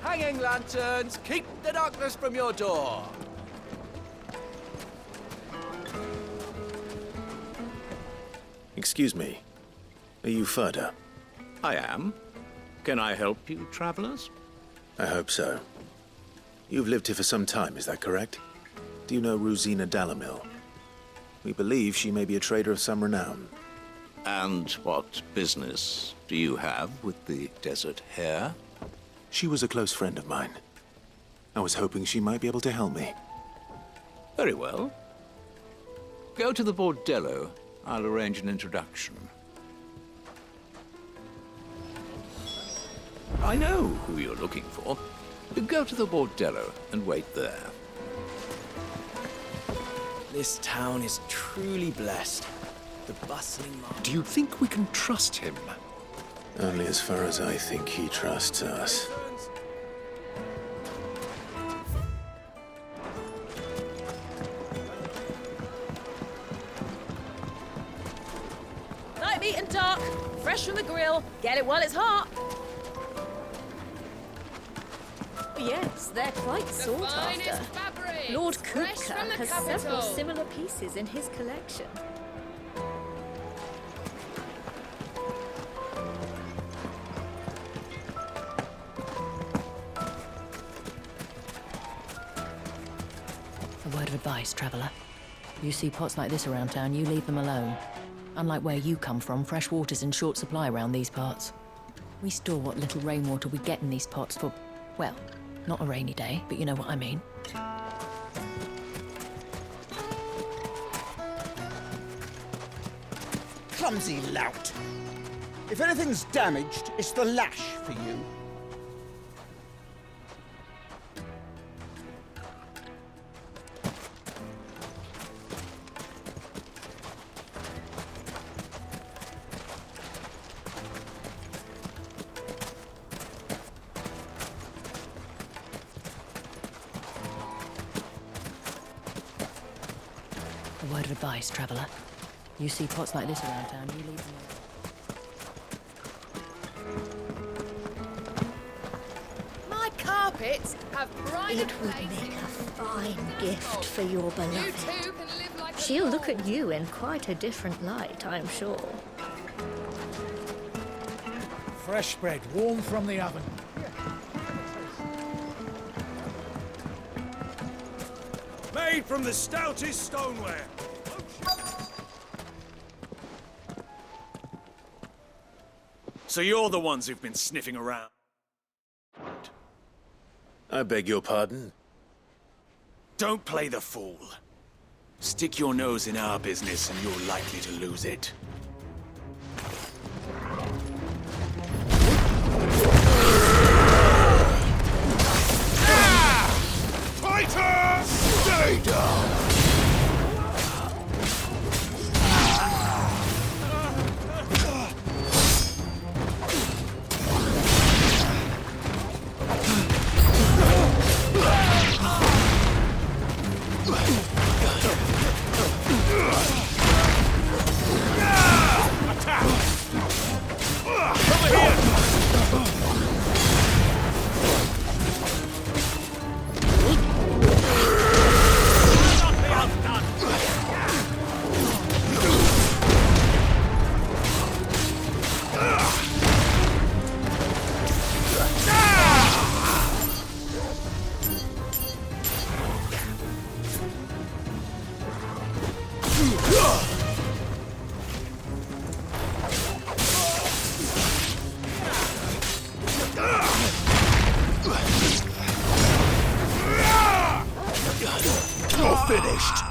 Hanging lanterns, keep the darkness from your door. Excuse me. Are you Furder? I am. Can I help you, travelers? I hope so. You've lived here for some time, is that correct? Do you know Rosina Dalamil? We believe she may be a trader of some renown. And what business do you have with the desert hare? She was a close friend of mine. I was hoping she might be able to help me. Very well. Go to the bordello. I'll arrange an introduction. I know who you're looking for. Go to the bordello and wait there. This town is truly blessed. The bustling market. Do you think we can trust him? Only as far as I think he trusts us. Light meat and dark, fresh from the grill. Get it while it's hot. Yes, they're quite sought after. Lord Kupka has several similar pieces in his collection. A word of advice, traveller. You see pots like this around town, you leave them alone. Unlike where you come from, fresh water's in short supply around these parts. We store what little rainwater we get in these pots for, well, not a rainy day, but you know what I mean. Clumsy lout. If anything's damaged, it's the lash for you. A word of advice, traveller. You see pots like this around town, you leave them alone. My carpets have bright. It would make a fine gift for your beloved. She'll look at you in quite a different light, I'm sure. Fresh bread, warm from the oven. Made from the stoutest stoneware. So you're the ones who've been sniffing around. I beg your pardon? Don't play the fool. Stick your nose in our business and you're likely to lose it. Fighter! Stay down! You're finished!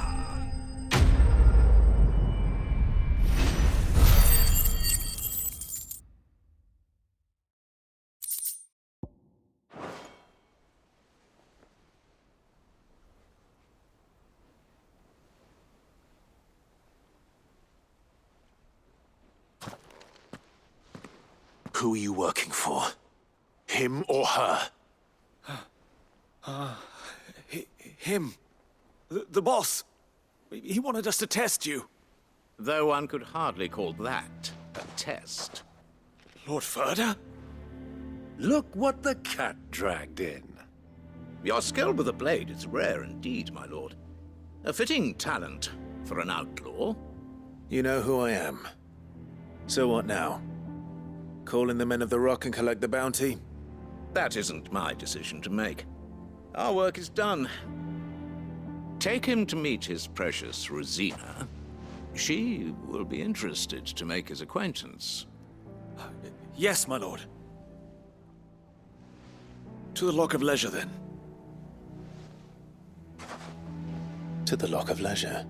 Who are you working for? Him or her? Him. The boss. He wanted us to test you. Though one could hardly call that a test. Lord Furder? Look what the cat dragged in. Your skill with the blade is rare indeed, my lord. A fitting talent for an outlaw. You know who I am. So what now? Call in the Men of the Rock and collect the bounty? That isn't my decision to make. Our work is done. Take him to meet his precious Rosina. She will be interested to make his acquaintance. Yes, my lord. To the Lock of Leisure, then. To the Lock of Leisure.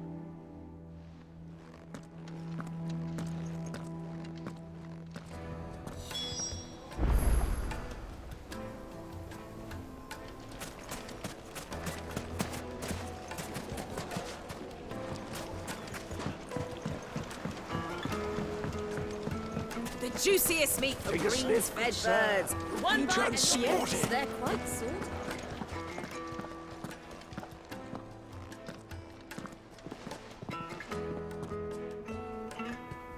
The juiciest meat for Take a sniff, greens-fed sir. birds. One bite and yes, transported. they're quite sought after.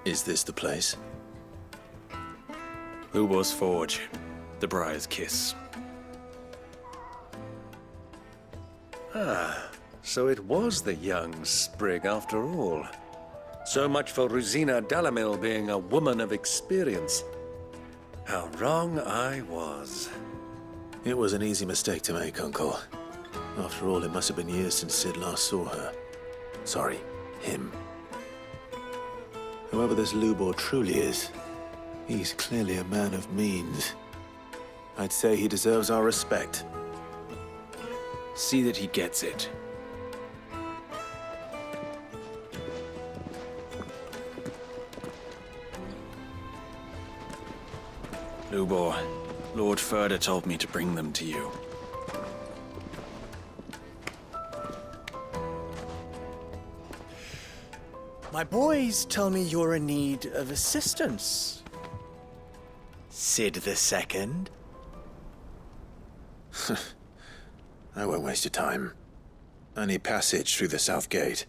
Is this the place? Lubor's Forge. The Briar's Kiss. So it was the young sprig after all. So much for Rosina Dalamil being a woman of experience. How wrong I was. It was an easy mistake to make, Uncle. After all, it must have been years since Sid last saw her. Sorry, him. Whoever this Lubor truly is, he's clearly a man of means. I'd say he deserves our respect. See that he gets it. Lubor, Lord Ferda told me to bring them to you. My boys tell me you're in need of assistance. Sid the Second? I won't waste your time. I need passage through the south gate.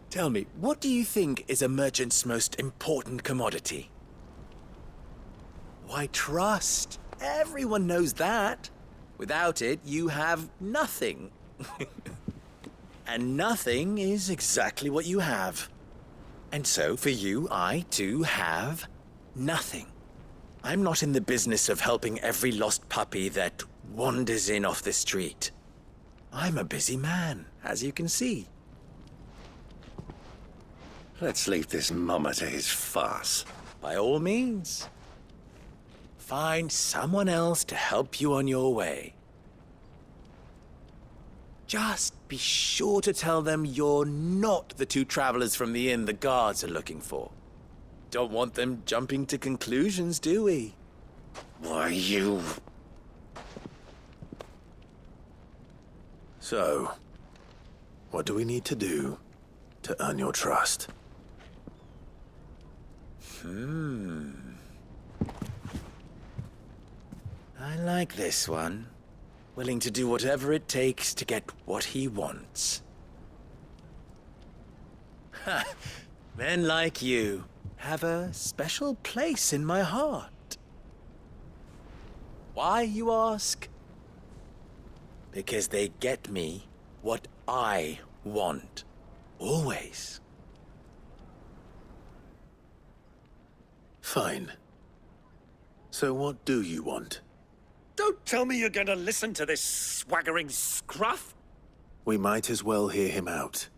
Tell me, what do you think is a merchant's most important commodity? Why, trust. Everyone knows that. Without it, you have nothing. And nothing is exactly what you have. And so, for you, I, too, have nothing. I'm not in the business of helping every lost puppy that wanders in off the street. I'm a busy man, as you can see. Let's leave this mummer to his farce. By all means. Find someone else to help you on your way. Just be sure to tell them you're not the two travelers from the inn the guards are looking for. Don't want them jumping to conclusions, do we? Why, you... So, what do we need to do to earn your trust? I like this one. Willing to do whatever it takes to get what he wants. Ha! Men like you have a special place in my heart. Why, you ask? Because they get me what I want. Always. Fine. So what do you want? Don't tell me you're going to listen to this swaggering scruff! We might as well hear him out.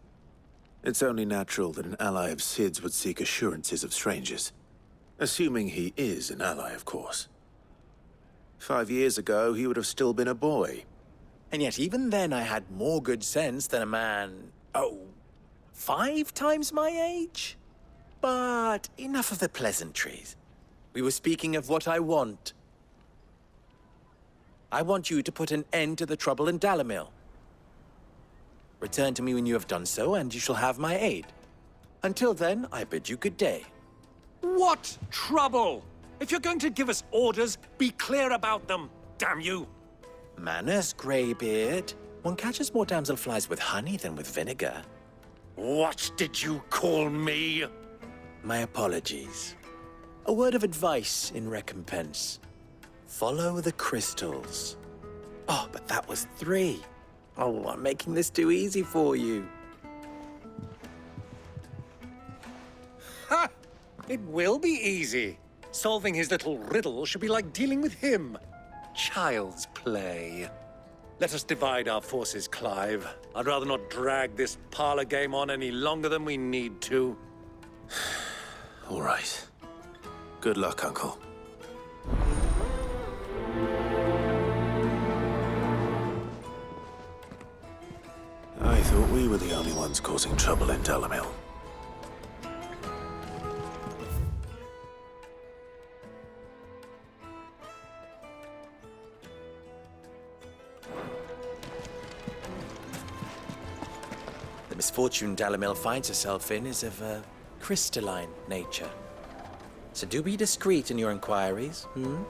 It's only natural that an ally of Sid's would seek assurances of strangers. Assuming he is an ally, of course. 5 years ago, he would have still been a boy. And yet even then I had more good sense than a man, 5 times my age? But enough of the pleasantries. We were speaking of what I want. I want you to put an end to the trouble in Dalamil. Return to me when you have done so, and you shall have my aid. Until then, I bid you good day. What trouble? If you're going to give us orders, be clear about them, damn you! Manners, Greybeard. One catches more damselflies with honey than with vinegar. What did you call me? My apologies. A word of advice in recompense. Follow the crystals. Oh, but that was 3. Oh, I'm making this too easy for you. Ha! It will be easy. Solving his little riddle should be like dealing with him. Child's play. Let us divide our forces, Clive. I'd rather not drag this parlor game on any longer than we need to. All right. Good luck, Uncle. I thought we were the only ones causing trouble in Dalamil. The misfortune Dalamil finds herself in is of a crystalline nature. So do be discreet in your inquiries, hmm?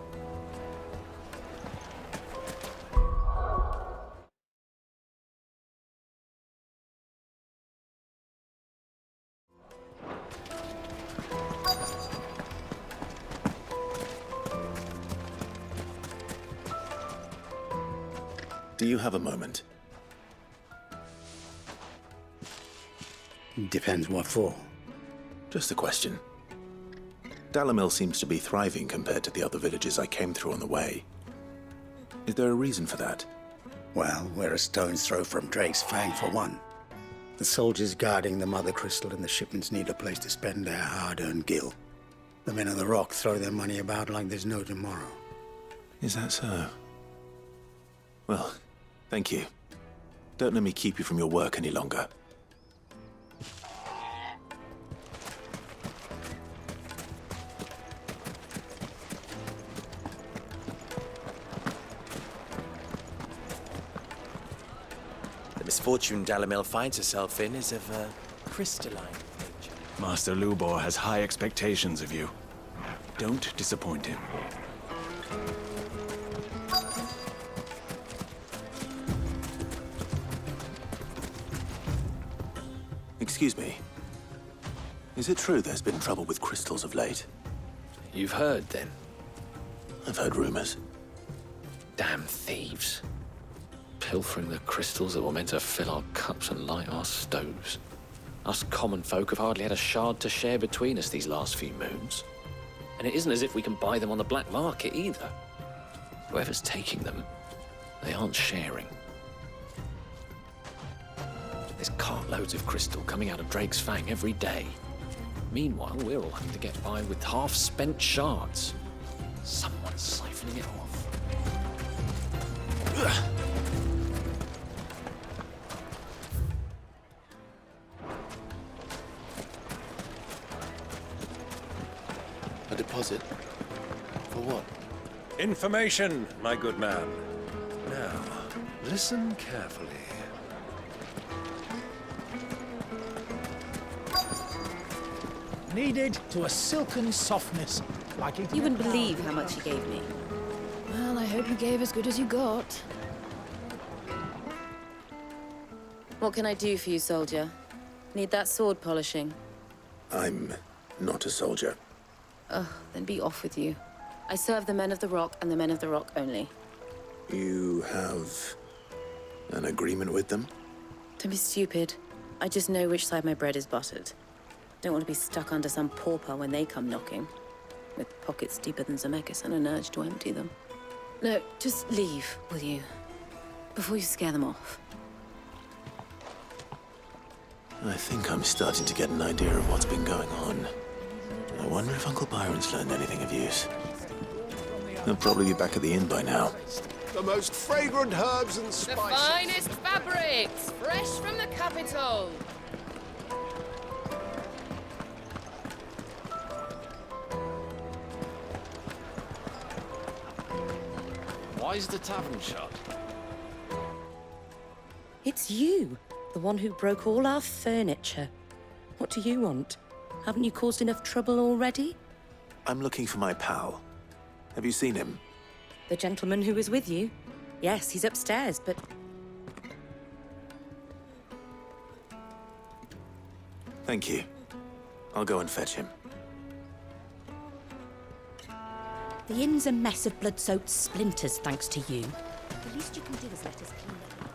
Do you have a moment? Depends what for. Just a question. Dalamil seems to be thriving compared to the other villages I came through on the way. Is there a reason for that? Well, we're a stone's throw from Drake's Fang, for one. The soldiers guarding the Mother Crystal and the shipments need a place to spend their hard-earned gil. The men of the Rock throw their money about like there's no tomorrow. Is that so? Well, thank you. Don't let me keep you from your work any longer. The misfortune Dalamil finds herself in is of a crystalline nature. Master Lubor has high expectations of you. Don't disappoint him. Excuse me. Is it true there's been trouble with crystals of late? You've heard, then? I've heard rumors. Damn thieves. Pilfering the crystals that were meant to fill our cups and light our stoves. Us common folk have hardly had a shard to share between us these last few moons. And it isn't as if we can buy them on the black market either. Whoever's taking them, they aren't sharing. There's cartloads of crystal coming out of Drake's Fang every day. Meanwhile, we're all having to get by with half-spent shards. Someone's siphoning it off. Ugh. A deposit? For what? Information, my good man. Now, listen carefully. Needed to a silken softness, like it. You wouldn't believe how much he gave me. Well, I hope you gave as good as you got. What can I do for you, soldier? Need that sword polishing? I'm not a soldier. Ugh, then be off with you. I serve the men of the Rock and the men of the Rock only. You have an agreement with them? Don't be stupid. I just know which side my bread is buttered. Don't want to be stuck under some pauper when they come knocking. With pockets deeper than Zemeckis and an urge to empty them. No, just leave, will you? Before you scare them off. I think I'm starting to get an idea of what's been going on. I wonder if Uncle Byron's learned anything of use. He'll probably be back at the inn by now. The most fragrant herbs and spices. The finest fabrics, fresh from the capital. Why is the tavern shut? It's you, the one who broke all our furniture. What do you want? Haven't you caused enough trouble already? I'm looking for my pal. Have you seen him? The gentleman who was with you? Yes, he's upstairs, but... Thank you. I'll go and fetch him. The inn's a mess of blood-soaked splinters, thanks to you. The least you can do is let us clean it up.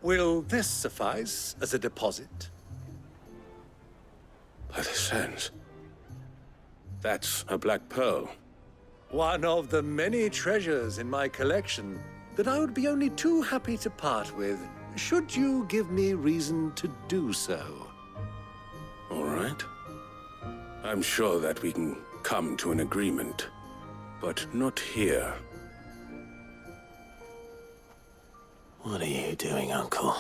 Will this suffice as a deposit? By the sands. That's a black pearl. One of the many treasures in my collection that I would be only too happy to part with, should you give me reason to do so. All right. I'm sure that we can come to an agreement, but not here. What are you doing, Uncle?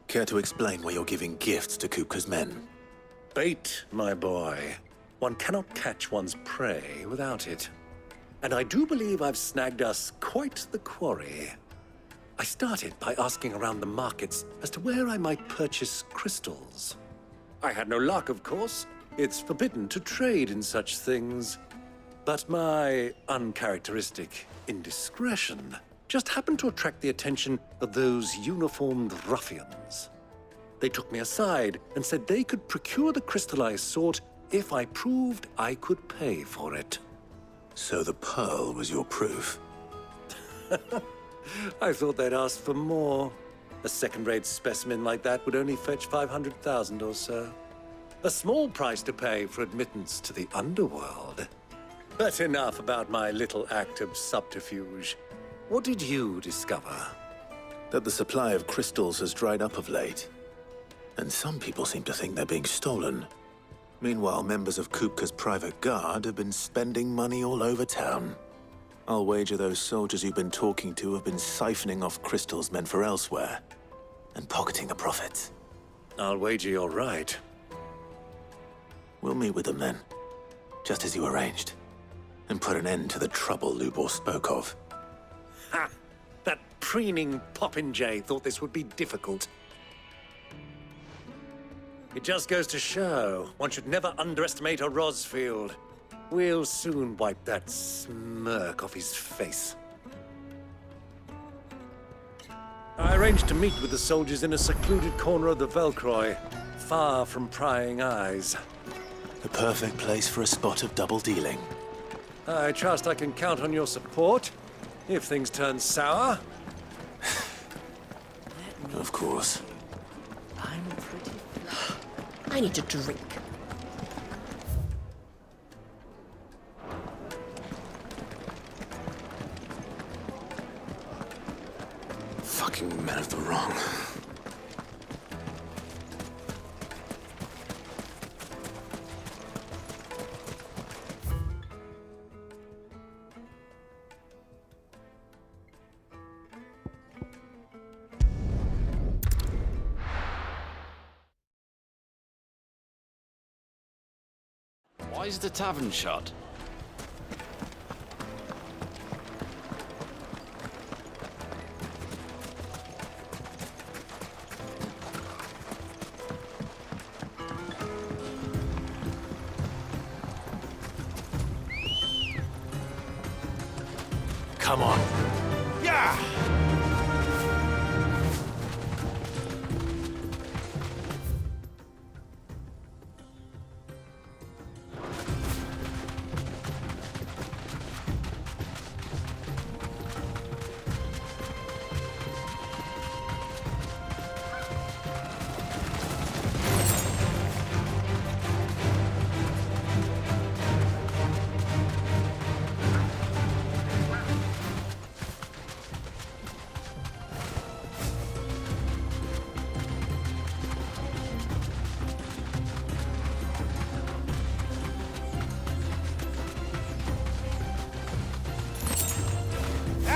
Care to explain why you're giving gifts to Kupka's men? Bait, my boy. One cannot catch one's prey without it. And I do believe I've snagged us quite the quarry. I started by asking around the markets as to where I might purchase crystals. I had no luck, of course. It's forbidden to trade in such things. But my uncharacteristic indiscretion just happened to attract the attention of those uniformed ruffians. They took me aside and said they could procure the crystal I sought if I proved I could pay for it. So the pearl was your proof? I thought they'd ask for more. A second-rate specimen like that would only fetch 500,000 or so. A small price to pay for admittance to the underworld. But enough about my little act of subterfuge. What did you discover? That the supply of crystals has dried up of late. And some people seem to think they're being stolen. Meanwhile, members of Kupka's private guard have been spending money all over town. I'll wager those soldiers you've been talking to have been siphoning off crystals meant for elsewhere, and pocketing the profits. I'll wager you're right. We'll meet with them then, just as you arranged, and put an end to the trouble Lubor spoke of. Ha! That preening popinjay thought this would be difficult. It just goes to show, one should never underestimate a Rosfield. We'll soon wipe that smirk off his face. I arranged to meet with the soldiers in a secluded corner of the Velcroy, far from prying eyes. The perfect place for a spot of double dealing. I trust I can count on your support, if things turn sour. Of course. I need a drink. Fucking men of the wrong. Why is the tavern shut? Come on. Yeah!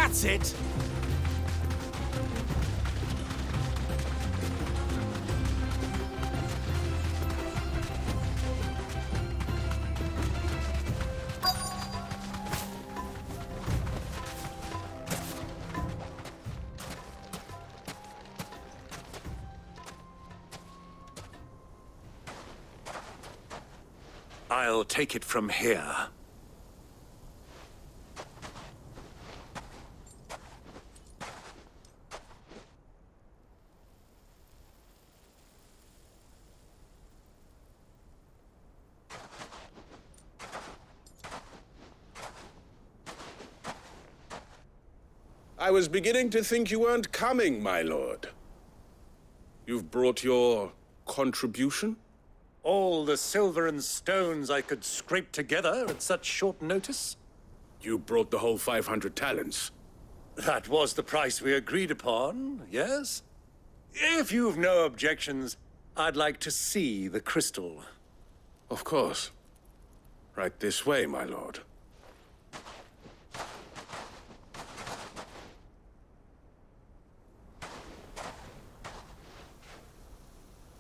That's it! I'll take it from here. I was beginning to think you weren't coming, my lord. You've brought your contribution? All the silver and stones I could scrape together at such short notice? You brought the whole 500 talents. That was the price we agreed upon, yes? If you've no objections, I'd like to see the crystal. Of course. Right this way, my lord.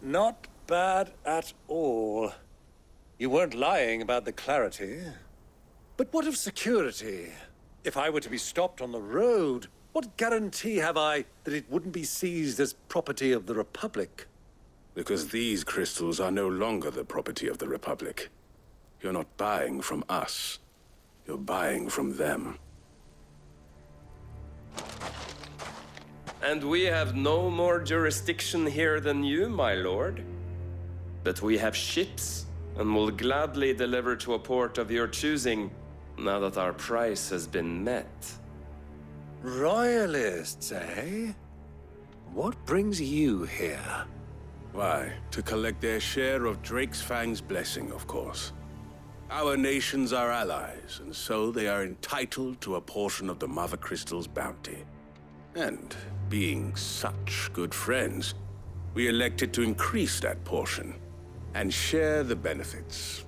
Not bad at all. You weren't lying about the clarity. But what of security? If I were to be stopped on the road, what guarantee have I that it wouldn't be seized as property of the Republic? Because these crystals are no longer the property of the Republic. You're not buying from us. You're buying from them. And we have no more jurisdiction here than you, my lord. But we have ships, and will gladly deliver to a port of your choosing, now that our price has been met. Royalists, eh? What brings you here? Why, to collect their share of Drake's Fang's blessing, of course. Our nations are allies, and so they are entitled to a portion of the Mother Crystal's bounty. And, being such good friends, we elected to increase that portion and share the benefits.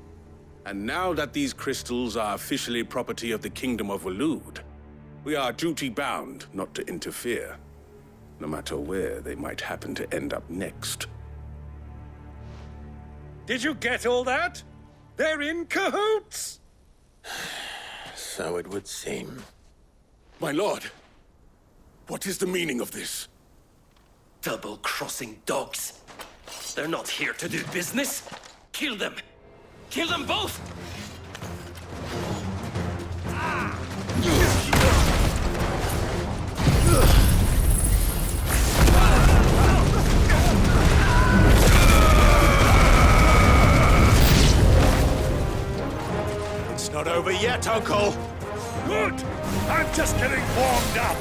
And now that these crystals are officially property of the Kingdom of Waloed, we are duty-bound not to interfere, no matter where they might happen to end up next. Did you get all that? They're in cahoots! So it would seem. My lord, what is the meaning of this? Double-crossing dogs. They're not here to do business. Kill them. Kill them both! It's not over yet, Uncle! Good! I'm just getting warmed up!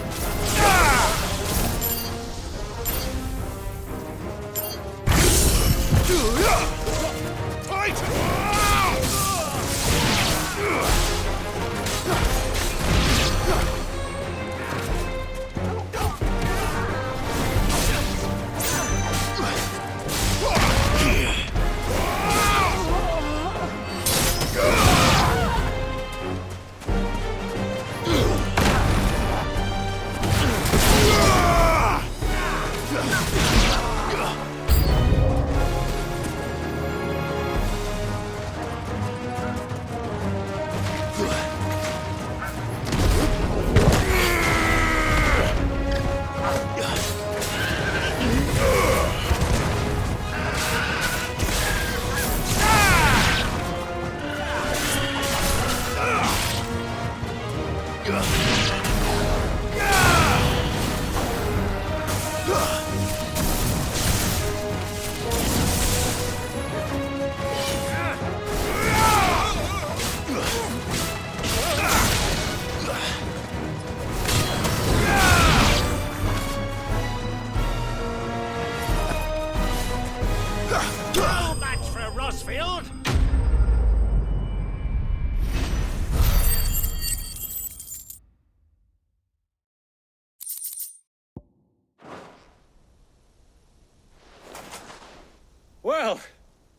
Well,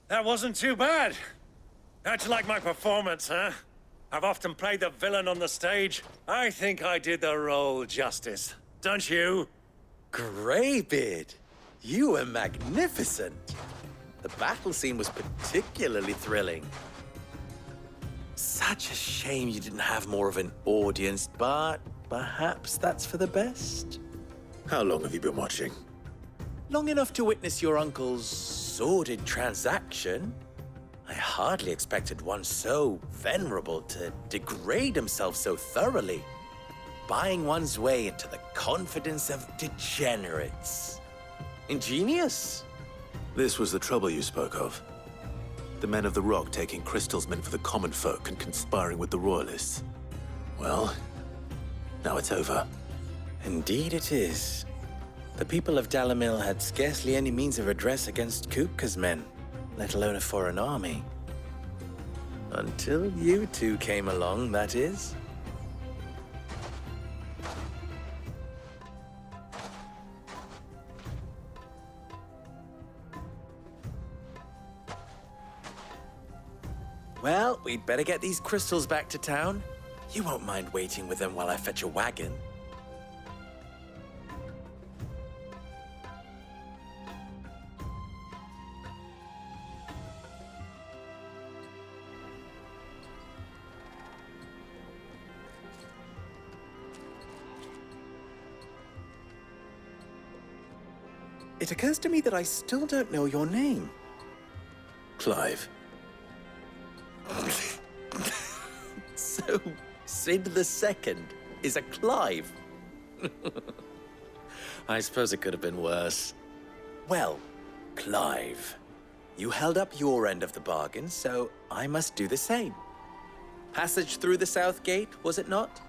that wasn't too bad. How'd you like my performance, huh? I've often played the villain on the stage. I think I did the role justice. Don't you? Greybeard, you were magnificent. The battle scene was particularly thrilling. Such a shame you didn't have more of an audience, but perhaps that's for the best. How long have you been watching? Long enough to witness your uncle's sordid transaction. I hardly expected one so venerable to degrade himself so thoroughly, buying one's way into the confidence of degenerates. Ingenious. This was the trouble you spoke of. The men of the Rock taking crystals meant for the common folk and conspiring with the Royalists. Well, now it's over. Indeed it is. The people of Dalamil had scarcely any means of redress against Kupka's men, let alone a foreign army. Until you two came along, that is. Well, we'd better get these crystals back to town. You won't mind waiting with them while I fetch a wagon. It occurs to me that I still don't know your name. Clive. So, Sid the Second is a Clive? I suppose it could have been worse. Well, Clive, you held up your end of the bargain, so I must do the same. Passage through the South Gate, was it not?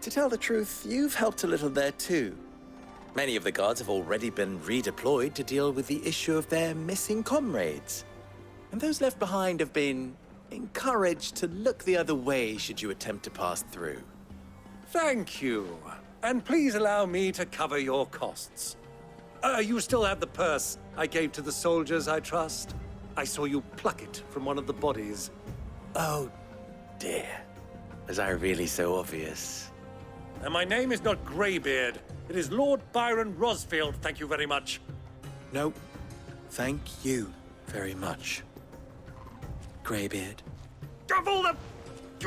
To tell the truth, you've helped a little there too. Many of the guards have already been redeployed to deal with the issue of their missing comrades. And those left behind have been encouraged to look the other way should you attempt to pass through. Thank you. And please allow me to cover your costs. You still have the purse I gave to the soldiers, I trust? I saw you pluck it from one of the bodies. Oh, dear. Was I really so obvious? And my name is not Greybeard. It is Lord Byron Rosfield, thank you very much. No, thank you very much, Greybeard. Of all the...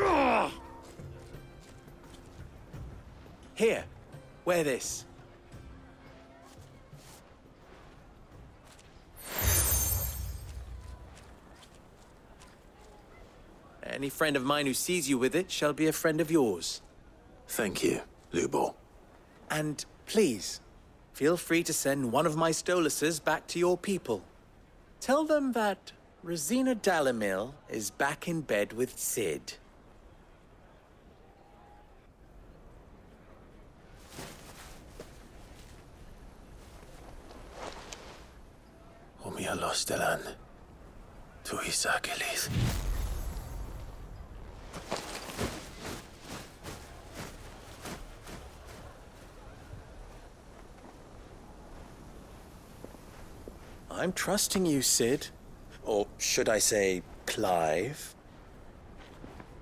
Ugh! Here, wear this. Any friend of mine who sees you with it shall be a friend of yours. Thank you, Lubor. And please, feel free to send one of my Stoluses back to your people. Tell them that Rosina Dalamil is back in bed with Sid. Omia los delan. Tu isakelis. I'm trusting you, Sid. Or should I say, Clive?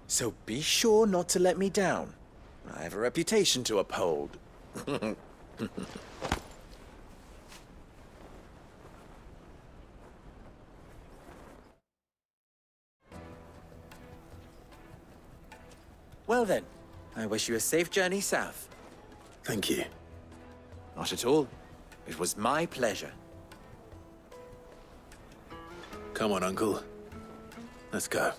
So be sure not to let me down. I have a reputation to uphold. Well then, I wish you a safe journey south. Thank you. Not at all. It was my pleasure. Come on, Uncle. Let's go.